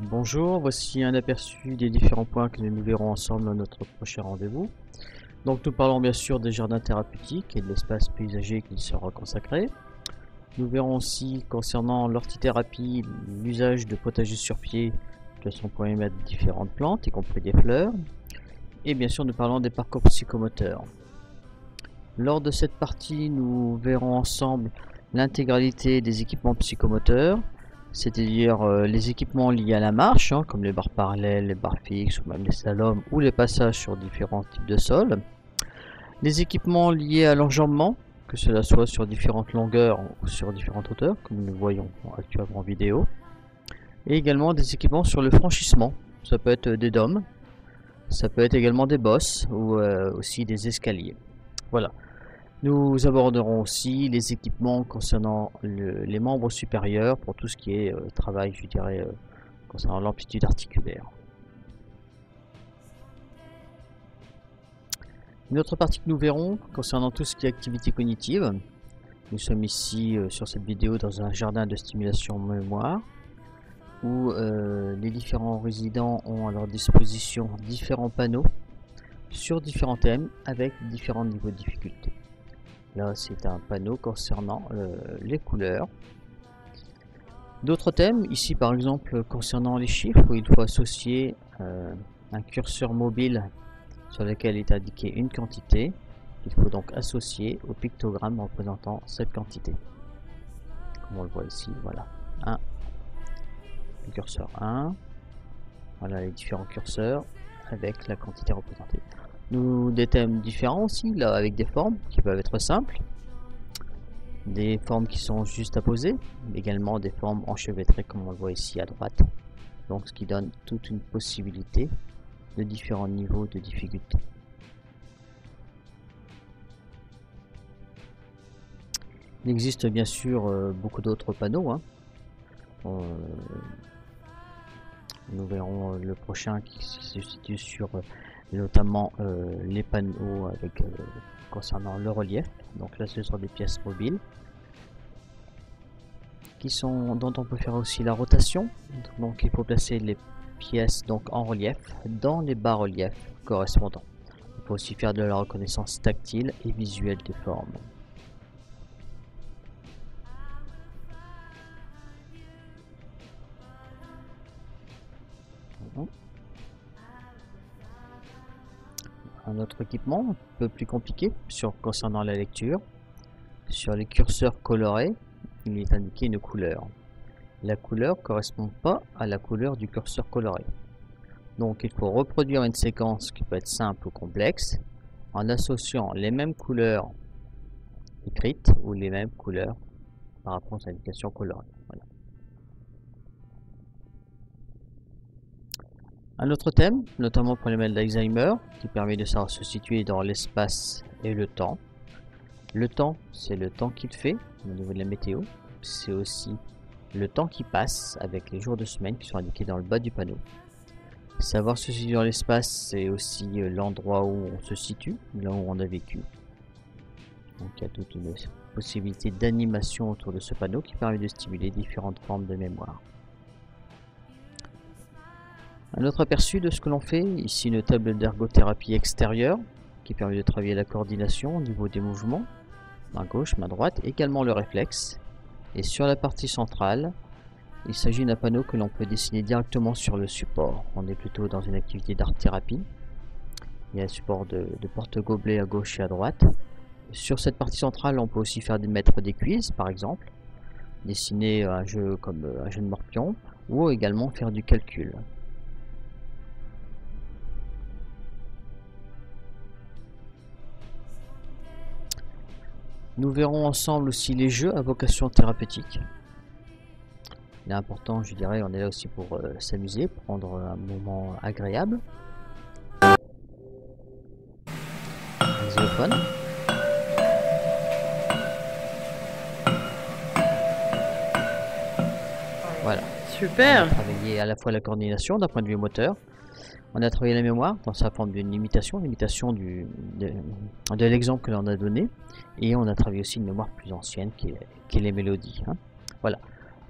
Bonjour, voici un aperçu des différents points que nous verrons ensemble dans notre prochain rendez-vous. Donc nous parlons bien sûr des jardins thérapeutiques et de l'espace paysager qui y sera consacré. Nous verrons aussi concernant l'hortithérapie l'usage de potagers sur pied de façon pour y mettre différentes plantes, y compris des fleurs. Et bien sûr nous parlons des parcours psychomoteurs. Lors de cette partie, nous verrons ensemble l'intégralité des équipements psychomoteurs, c'est-à-dire les équipements liés à la marche, comme les barres parallèles, les barres fixes, ou même les slaloms, ou les passages sur différents types de sols. Les équipements liés à l'enjambement, que cela soit sur différentes longueurs ou sur différentes hauteurs, comme nous voyons actuellement en vidéo. Et également des équipements sur le franchissement, ça peut être des dômes, ça peut être également des bosses, ou aussi des escaliers. Voilà. Nous aborderons aussi les équipements concernant les membres supérieurs pour tout ce qui est travail, je dirais, concernant l'amplitude articulaire. Une autre partie que nous verrons concernant tout ce qui est activité cognitive. Nous sommes ici sur cette vidéo dans un jardin de stimulation mémoire où les différents résidents ont à leur disposition différents panneaux sur différents thèmes avec différents niveaux de difficulté. Là, c'est un panneau concernant les couleurs. D'autres thèmes, ici par exemple concernant les chiffres, où il faut associer un curseur mobile sur lequel est indiquée une quantité, qu'il faut donc associer au pictogramme représentant cette quantité. Comme on le voit ici, voilà. Le curseur 1, voilà les différents curseurs avec la quantité représentée. Nous des thèmes différents aussi, là avec des formes qui peuvent être simples, des formes qui sont juste à poser, mais également des formes enchevêtrées comme on le voit ici à droite. Donc ce qui donne toute une possibilité de différents niveaux de difficulté. Il existe bien sûr beaucoup d'autres panneaux. Nous verrons le prochain qui se situe sur notamment les panneaux avec concernant le relief. Donc là ce sont des pièces mobiles dont on peut faire aussi la rotation. Donc il faut placer les pièces donc en relief dans les bas-reliefs correspondants. Il faut aussi faire de la reconnaissance tactile et visuelle des formes. Un autre équipement un peu plus compliqué concernant la lecture. Sur les curseurs colorés, il est indiqué une couleur. La couleur ne correspond pas à la couleur du curseur coloré. Donc il faut reproduire une séquence qui peut être simple ou complexe en associant les mêmes couleurs écrites ou les mêmes couleurs par rapport aux indications colorées. Voilà. Un autre thème, notamment pour les malades d'Alzheimer, qui permet de savoir se situer dans l'espace et le temps. Le temps, c'est le temps qu'il fait au niveau de la météo. C'est aussi le temps qui passe avec les jours de semaine qui sont indiqués dans le bas du panneau. Savoir se situer dans l'espace, c'est aussi l'endroit où on se situe, là où on a vécu. Donc il y a toute une possibilité d'animation autour de ce panneau qui permet de stimuler différentes formes de mémoire. Un autre aperçu de ce que l'on fait, ici une table d'ergothérapie extérieure qui permet de travailler la coordination au niveau des mouvements, main gauche, main droite, également le réflexe. Et sur la partie centrale, il s'agit d'un panneau que l'on peut dessiner directement sur le support. On est plutôt dans une activité d'art-thérapie. Il y a un support de porte-gobelet à gauche et à droite. Sur cette partie centrale, on peut aussi mettre des quiz, par exemple, dessiner un jeu comme un jeu de morpion, ou également faire du calcul. Nous verrons ensemble aussi les jeux à vocation thérapeutique. Il est important, je dirais, on est là aussi pour s'amuser, prendre un moment agréable. Un xylophone. Voilà. Super. On a travaillé à la fois la coordination d'un point de vue moteur. On a travaillé la mémoire dans sa forme d'une imitation de l'exemple que l'on a donné, et on a travaillé aussi une mémoire plus ancienne qui est les mélodies. Voilà.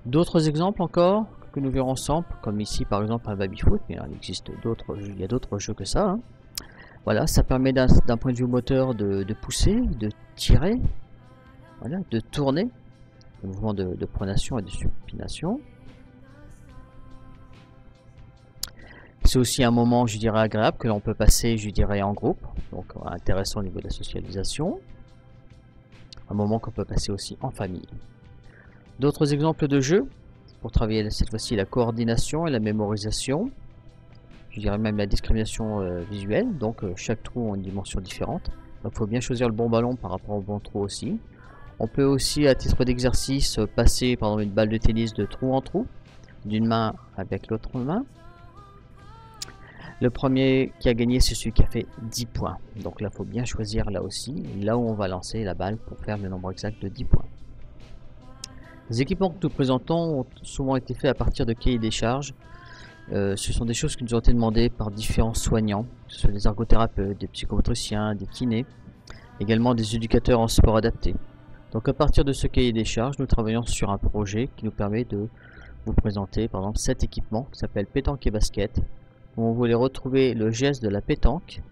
D'autres exemples encore que nous verrons ensemble, comme ici par exemple un baby-foot, mais il existe d'autres, il y a d'autres jeux que ça. Hein. Voilà, ça permet d'un point de vue moteur de pousser, de tirer, voilà, de tourner, le mouvement de pronation et de supination. C'est aussi un moment, je dirais, agréable que l'on peut passer, je dirais, en groupe, donc intéressant au niveau de la socialisation. Un moment qu'on peut passer aussi en famille. D'autres exemples de jeux, pour travailler cette fois-ci la coordination et la mémorisation, je dirais même la discrimination visuelle, donc chaque trou a une dimension différente. Donc il faut bien choisir le bon ballon par rapport au bon trou aussi. On peut aussi, à titre d'exercice, passer par exemple une balle de tennis de trou en trou, d'une main avec l'autre main. Le premier qui a gagné, c'est celui qui a fait 10 points. Donc là, il faut bien choisir là aussi, là où on va lancer la balle pour faire le nombre exact de 10 points. Les équipements que nous présentons ont souvent été faits à partir de cahiers des charges. Ce sont des choses qui nous ont été demandées par différents soignants, que ce soit des ergothérapeutes, des psychomotriciens, des kinés, également des éducateurs en sport adapté. Donc à partir de ce cahier des charges, nous travaillons sur un projet qui nous permet de vous présenter par exemple 7 équipements qui s'appellent pétanque et basket. Où on voulait retrouver le geste de la pétanque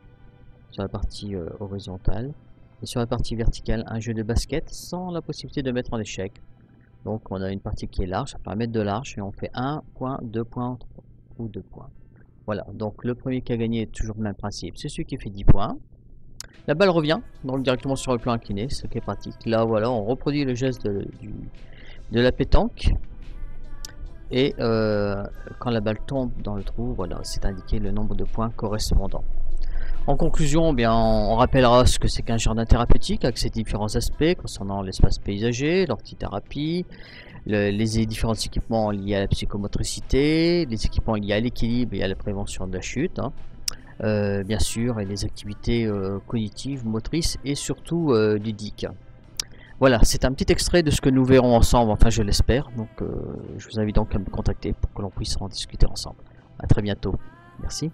sur la partie horizontale et sur la partie verticale un jeu de basket sans la possibilité de mettre en échec. Donc on a une partie qui est large, ça permet de large et on fait 1 point, 2 points ou 2 points. Voilà, donc le premier qui a gagné est toujours le même principe, c'est celui qui fait 10 points. La balle revient donc directement sur le plan incliné, ce qui est pratique. Là voilà, on reproduit le geste de la pétanque. Et quand la balle tombe dans le trou, voilà, c'est indiqué le nombre de points correspondants. En conclusion, bien, on rappellera ce que c'est qu'un jardin thérapeutique avec ses différents aspects concernant l'espace paysager, l'orthithérapie, les différents équipements liés à la psychomotricité, les équipements liés à l'équilibre et à la prévention de la chute, hein. Bien sûr, et les activités cognitives, motrices et surtout ludiques. Voilà, c'est un petit extrait de ce que nous verrons ensemble, enfin je l'espère. Donc je vous invite donc à me contacter pour que l'on puisse en discuter ensemble. A très bientôt. Merci.